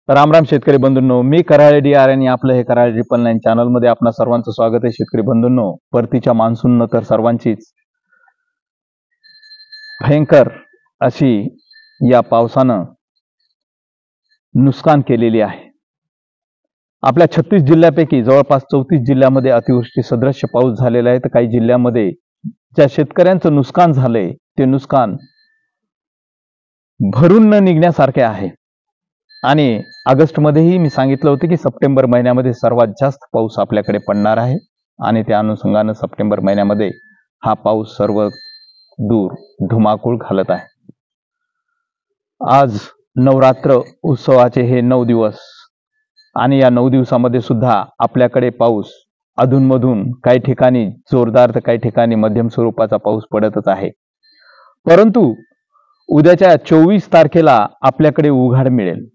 राम राम शेतकरी बंधूंनो, मी कराळे DR आणि आपलं हे कराळे 999 चॅनल मध्ये आपणा सर्वांचं स्वागत आहे। शेतकरी बंधूंनो, परतीच्या मान्सूननं तर सर्वांचीच भयंकर अशी या पावसानं नुकसान केलेली आहे। आपल्या 36 जिल्ह्यापैकी जवळपास 34 जिल्ह्यामध्ये अतिवृष्टी सदृश्य पाऊस झालेला आहे। तर काही जिल्ह्यामध्ये ज्या शेतकऱ्यांचं नुकसान झालंय ते नुकसान भरून न निघण्यासारखे आहे। आणि ऑगस्ट मध्येही मी सांगितलं होतं की सप्टेंबर महिन्यामध्ये सर्वात जास्त पाऊस आपल्याकडे पडणार आहे आणि त्या अनुषंगाने सप्टेंबर महिन्यामध्ये हा पाऊस सर्व दूर धुमाकूळ घालत आहे। आज नवरात्र उत्सवाचे हे 9 दिवस आणि या 9 दिवसामध्ये सुद्धा आपल्याकडे पाऊस अधूनमधून काही ठिकाणी जोरदार तर काही ठिकाणी मध्यम स्वरूपाचा पाऊस पडतच आहे। परंतु उद्याच्या 24 तारखेला आपल्याकडे उघाड मिळेल।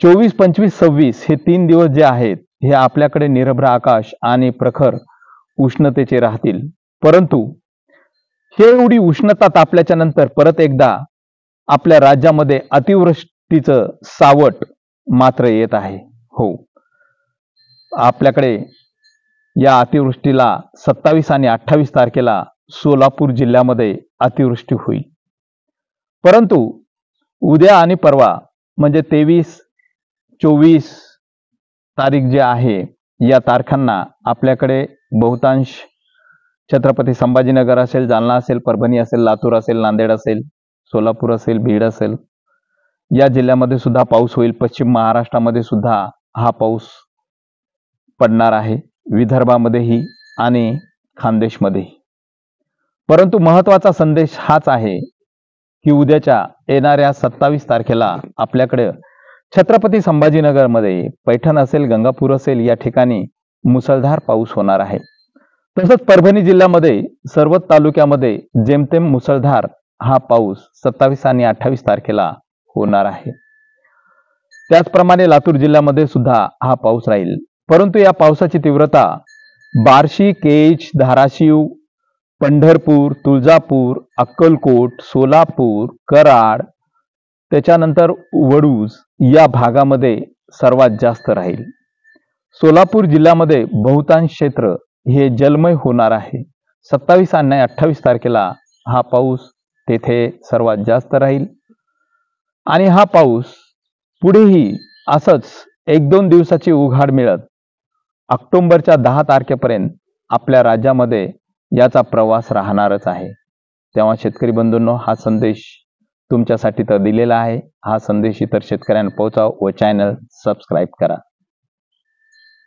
24, 25, 26 हे 3 दिवस जे आहेत हे आपल्याकडे निरभ्र आकाश आणि प्रखर उष्णतेचे राहतील। परंतु हे एवढी उष्णता तापल्याच्या नंतर परत एकदा आपल्या राज्यामध्ये अतिवृष्टीचं सावट मात्र येत आहे। हो, आपल्याकडे या अतिवृष्टीला 27 आणि 28 तारखेला सोलापूर जिल्ह्यामध्ये अतिवृष्टी होईल। परंतु उद्या आणि परवा म्हणजे 23, 24 तारीख जे आहे या तारखांना आपल्याकडे बहुतांश छत्रपती संभाजीनगर असेल, जालना असेल, परभणी असेल, लातूर असेल, नांदेड असेल, सोलापूर असेल, बीड असेल या जिल्ह्यामध्ये सुद्धा पाऊस होईल। पश्चिम महाराष्ट्रामध्ये सुद्धा हा पाऊस पडणार आहे, विदर्भामध्येही आणि खानदेशमध्येही। परंतु महत्त्वाचा संदेश हाच आहे की उद्याच्या येणाऱ्या 27 तारखेला आपल्याकडे छत्रपती संभाजीनगरमध्ये पैठण असेल, गंगापूर असेल या ठिकाणी मुसळधार पाऊस होणार आहे। तसंच परभणी जिल्ह्यामध्ये सर्वच तालुक्यामध्ये जेमतेम मुसळधार हा पाऊस 27 आणि 28 तारखेला होणार आहे। त्याचप्रमाणे लातूर जिल्ह्यामध्ये सुद्धा हा पाऊस राहील। परंतु या पावसाची तीव्रता बार्शी, केज, धाराशिव, पंढरपूर, तुळजापूर, अक्कलकोट, सोलापूर, कराड, त्याच्यानंतर वडूज या भागामध्ये सर्वात जास्त राहील। सोलापूर जिल्ह्यामध्ये बहुतांश क्षेत्र हे जलमय होणार आहे। 27 आणि 28 तारखेला हा पाऊस तेथे सर्वात जास्त राहील आणि हा पाऊस पुढेही असंच 1-2 दिवसाची उघाड मिळत ऑक्टोबरच्या 10 तारखेपर्यंत आपल्या राज्यामध्ये याचा प्रवास राहणारच आहे। तेव्हा शेतकरी बंधूंनो, हा संदेश तुमच्यासाठी तर दिलेला आहे। हा संदेश इतर शेतकऱ्यांना पोहोचवा व चॅनल सबस्क्राईब करा।